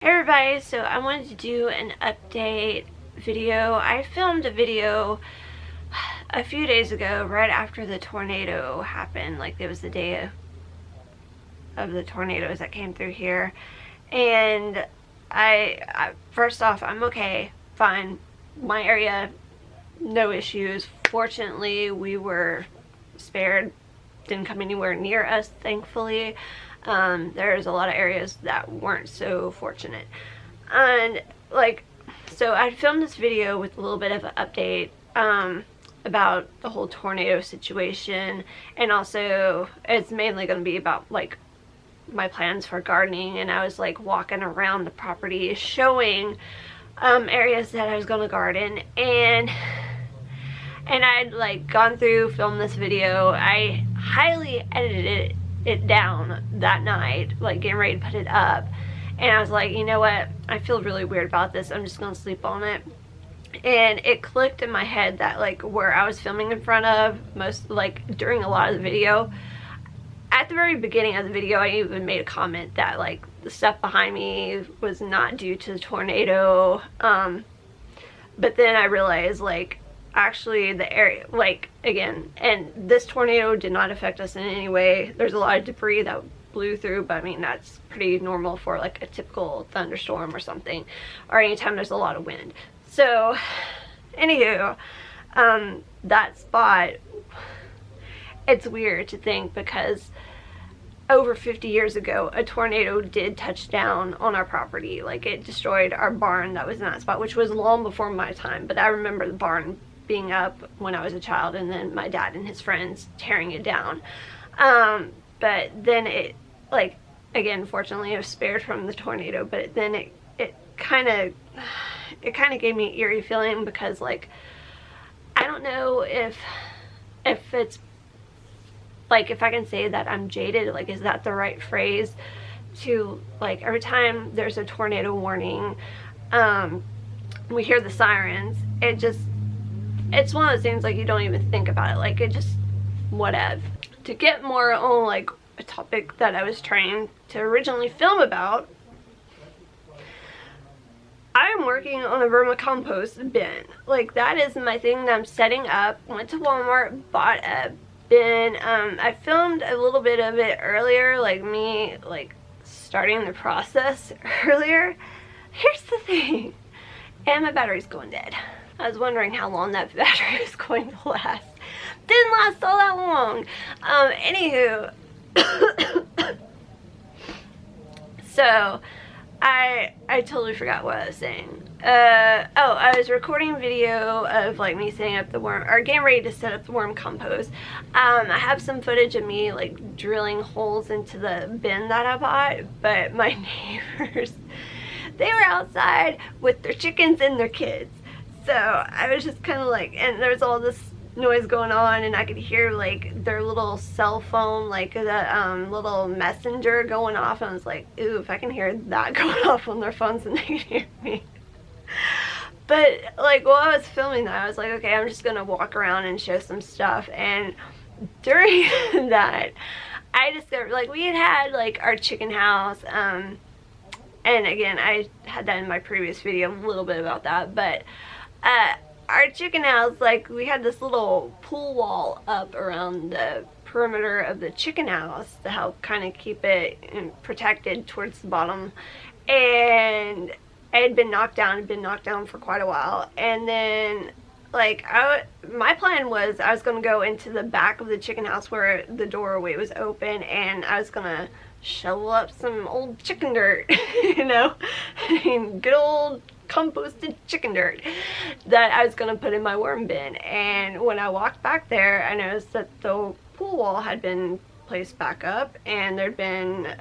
Hey everybody, so I wanted to do an update video. I filmed a video a few days ago right after the tornado happened. Like, it was the day of the tornadoes that came through here. And I first off, I'm okay, fine. My area, no issues. Fortunately, we were spared. Didn't come anywhere near us, thankfully. There's a lot of areas that weren't so fortunate. And so I filmed this video with a little bit of an update about the whole tornado situation, and also it's mainly going to be about my plans for gardening. And I was walking around the property showing areas that I was going to garden, and I'd gone through, filmed this video. I highly edited it down that night, getting ready to put it up, and I was like, you know what, I feel really weird about this, I'm just gonna sleep on it. And it clicked in my head that where I was filming in front of, during a lot of the video, at the very beginning of the video, I even made a comment that the stuff behind me was not due to the tornado, but then I realized actually the area, again, and this tornado did not affect us in any way. There's a lot of debris that blew through, but I mean, that's pretty normal for a typical thunderstorm or something, or anytime there's a lot of wind. So anywho, that spot, it's weird to think, because over 50 years ago a tornado did touch down on our property. It destroyed our barn that was in that spot, which was long before my time, but I remember the barn being up when I was a child, and then my dad and his friends tearing it down. But then it, again, fortunately I was spared from the tornado, but then it kind of gave me an eerie feeling, because I don't know if it's if I can say that I'm jaded, is that the right phrase, to every time there's a tornado warning, we hear the sirens, it's one of those things you don't even think about it, it just whatever. To get more on a topic that I was trying to originally film about, I'm working on a vermicompost bin. That is my thing that I'm setting up. Went to Walmart, bought a bin. I filmed a little bit of it earlier, me starting the process earlier. Here's the thing, and my battery's going dead. I was wondering how long that battery was going to last. Didn't last all that long. Anywho, so I totally forgot what I was saying. Oh, I was recording a video of me setting up the worm, or getting ready to set up the worm compost. I have some footage of me drilling holes into the bin that I bought, but my neighbors, they were outside with their chickens and their kids. So I was just kind of and there's all this noise going on, and I could hear their little cell phone, the little messenger going off, and I was like, ooh, if I can hear that going off on their phones, then they can hear me. But while I was filming that, I was like, okay, I'm just gonna walk around and show some stuff. And during that, I discovered we had our chicken house, and again, I had that in my previous video, a little bit about that, but our chicken house, we had this little pool wall up around the perimeter of the chicken house to help kind of keep it protected towards the bottom, and it had been knocked down for quite a while. And then my plan was I was going to go into the back of the chicken house where the doorway was open, and I was going to shovel up some old chicken dirt, you know, I mean, good old composted chicken dirt that I was going to put in my worm bin. And when I walked back there, I noticed that the pool wall had been placed back up, and there'd been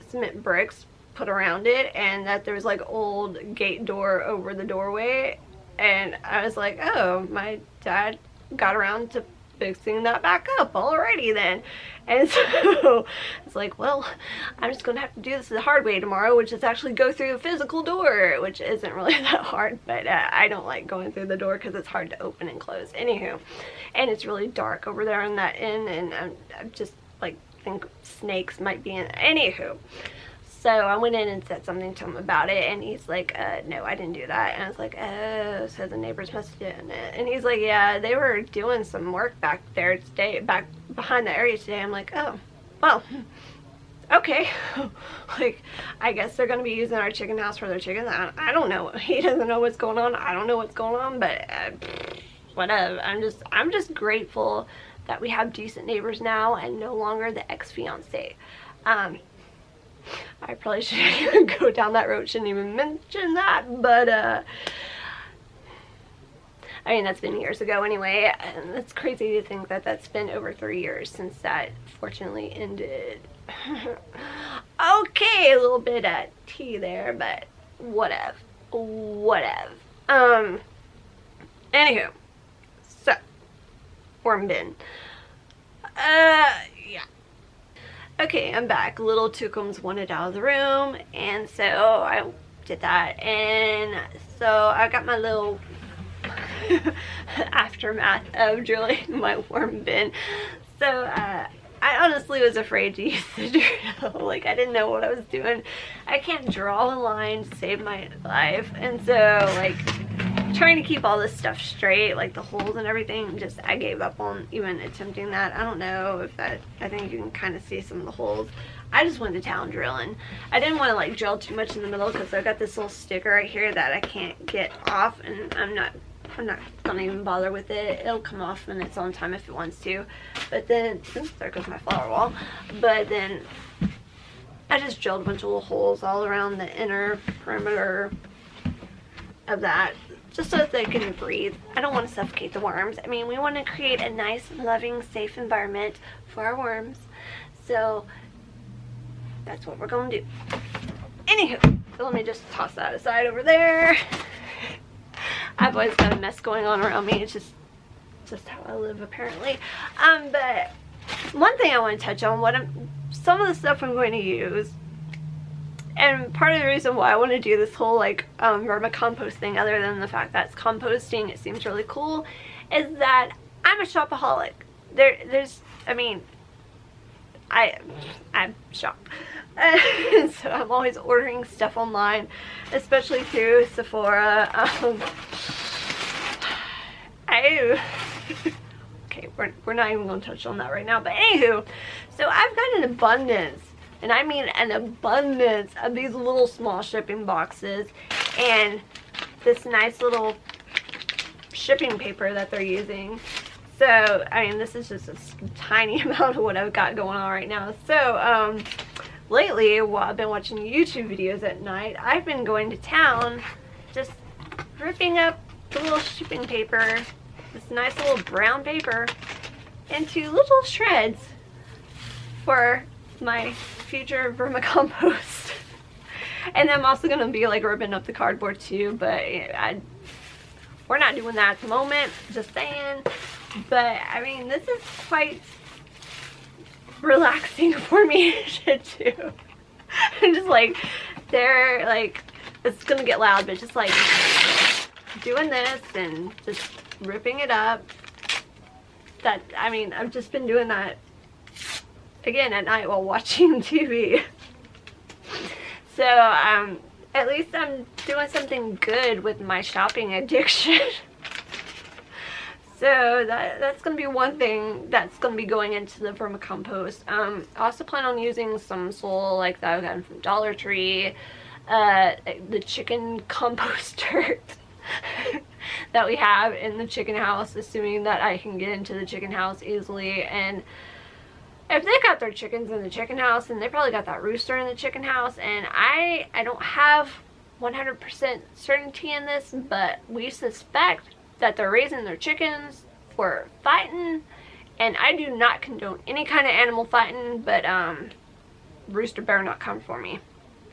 cement bricks put around it, and that there was old gate door over the doorway. And I was like, oh, my dad got around to fixing that back up already then. And so it's well, I'm just gonna have to do this the hard way tomorrow, which is actually go through a physical door, which isn't really that hard, but I don't like going through the door because it's hard to open and close. Anywho, and it's really dark over there on that end, and I'm just think snakes might be in. Anywho, So I went in and said something to him about it, and he's like, no, I didn't do that. And I was like, oh, so the neighbors must have done it. And he's like, yeah, they were doing some work back there today, back behind the area today. I'm like, oh, well, okay. Like, I guess they're going to be using our chicken house for their chickens. I don't know. He doesn't know what's going on. I don't know what's going on, but whatever. I'm just grateful that we have decent neighbors now and no longer the ex-fiance. I probably shouldn't even go down that road, shouldn't even mention that, but I mean, that's been years ago anyway, and it's crazy to think that that's been over 3 years since that fortunately ended. Okay, a little bit of tea there, but whatever. Anywho, so, worm bin. Yeah. Okay, I'm back. Little Tukums wanted out of the room, and so I did that, and so I got my little aftermath of drilling my worm bin. So I honestly was afraid to use the drill. Like, I didn't know what I was doing. I can't draw a line to save my life, and so like trying to keep all this stuff straight, like the holes and everything, just I gave up on even attempting that. I don't know if that, I think you can kind of see some of the holes. I just went to town drilling. I didn't want to like drill too much in the middle because I got this little sticker right here that I can't get off, and I'm not gonna even bother with it. It'll come off in its own time if it wants to. But then, oops, there goes my flower wall. But then I just drilled a bunch of little holes all around the inner perimeter of that, just so that they can breathe. I don't want to suffocate the worms. I mean, we want to create a nice, loving, safe environment for our worms. So that's what we're going to do. Anywho, so let me just toss that aside over there. I've always got a mess going on around me. It's just how I live, apparently. But one thing I want to touch on, some of the stuff I'm going to use, and part of the reason why I want to do this whole like vermicompost thing, other than the fact that it's composting, it seems really cool, is that I'm a shopaholic. I mean, I shop. So I'm always ordering stuff online, especially through Sephora. Okay, we're not even going to touch on that right now, but anywho, so I've got an abundance, and I mean an abundance of these little small shipping boxes and this nice little shipping paper that they're using. So, I mean, this is just a tiny amount of what I've got going on right now. So, lately, while I've been watching YouTube videos at night, I've been going to town, just ripping up the little shipping paper, this nice little brown paper, into little shreds for my future vermicompost. And I'm also going to be like ripping up the cardboard too, but we're not doing that at the moment, just saying. But I mean, this is quite relaxing for me to do. I'm just like, it's gonna get loud, but just like doing this and just ripping it up. That, I mean, I've just been doing that again at night while watching TV. So at least I'm doing something good with my shopping addiction. So that's going to be one thing that's going to be going into the vermicompost. I also plan on using some soil like that I got from Dollar Tree, the chicken compost dirt that we have in the chicken house, assuming that I can get into the chicken house easily. And if they got their chickens in the chicken house, then they probably got that rooster in the chicken house. And I don't have 100% certainty in this, but we suspect that they're raising their chickens for fighting, and I do not condone any kind of animal fighting, but rooster better not come for me.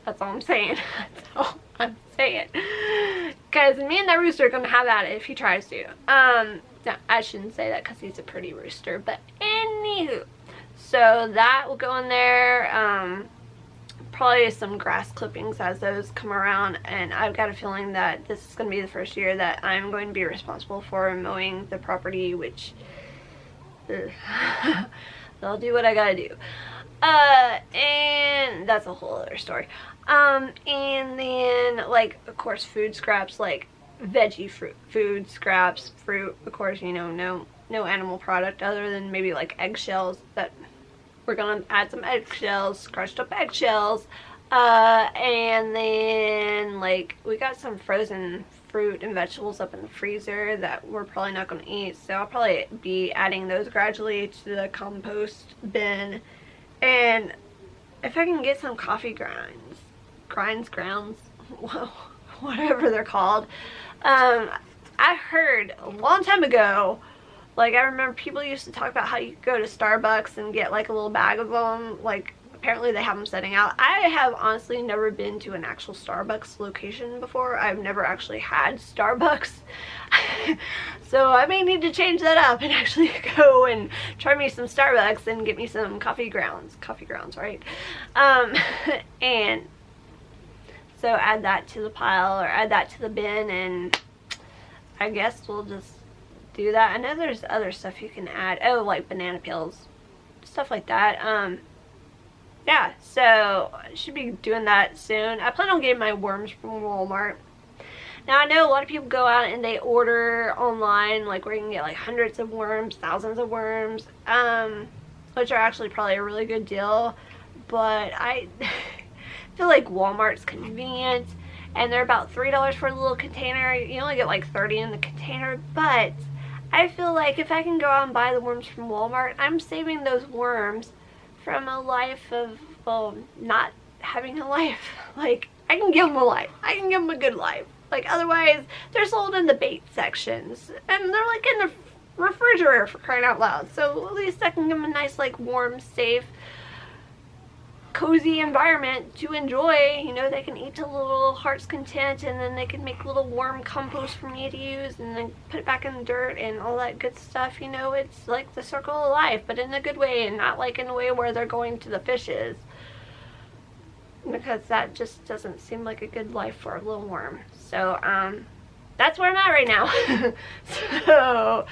That's all I'm saying. That's all I'm saying. Because me and that rooster are gonna have at it if he tries to. No, I shouldn't say that because he's a pretty rooster, but anywho, so that will go in there. Probably some grass clippings as those come around, and I've got a feeling that this is going to be the first year that I'm going to be responsible for mowing the property, which they'll do what I gotta do. And that's a whole other story. And then, like, of course, food scraps, like veggie food scraps, fruit, of course, you know, no animal product other than maybe like eggshells. That we're gonna add some eggshells, crushed up eggshells. And then, like, we got some frozen fruit and vegetables up in the freezer that we're probably not going to eat, so I'll probably be adding those gradually to the compost bin. And if I can get some coffee grounds, whatever they're called. I heard a long time ago, like, I remember people used to talk about how you could go to Starbucks and get like a little bag of them. Like, apparently they have them setting out. I have honestly never been to an actual Starbucks location before. I've never actually had Starbucks. So I may need to change that up and actually go and try me some Starbucks and get me some coffee grounds, right? And so add that to the pile, or add that to the bin, and I guess we'll just do that. I know there's other stuff you can add. Oh, like banana peels, stuff like that. Yeah, so I should be doing that soon. I plan on getting my worms from Walmart. Now, I know a lot of people go out and they order online, like, where you can get like hundreds of worms, thousands of worms, which are actually probably a really good deal, but I feel like Walmart's convenient, and they're about $3 for a little container. You only get like 30 in the container, but I feel like if I can go out and buy the worms from Walmart, I'm saving those worms from a life of, well, not having a life. Like, I can give them a life. I can give them a good life. Like, otherwise, they're sold in the bait sections, and they're like in the refrigerator, for crying out loud. So at least I can give them a nice, like, warm, safe, cozy environment to enjoy. You know, they can eat to a little heart's content, and then they can make little warm compost for me to use, and then put it back in the dirt and all that good stuff. You know, it's like the circle of life, but in a good way, and not like in a way where they're going to the fishes, because that just doesn't seem like a good life for a little worm. So that's where I'm at right now. So,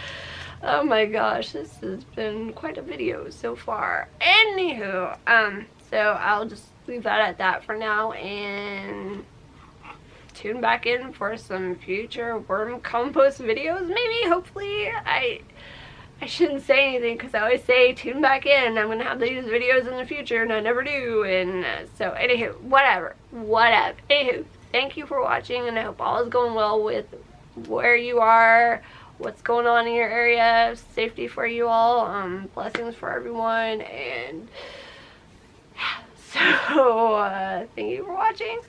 oh my gosh, this has been quite a video so far. Anywho, so I'll just leave that at that for now, and tune back in for some future worm compost videos, maybe, hopefully. I shouldn't say anything, because I always say tune back in, I'm gonna have these videos in the future, and I never do. And so anywho, whatever, anywho, thank you for watching, and I hope all is going well with where you are, what's going on in your area, safety for you all, blessings for everyone, and so thank you for watching.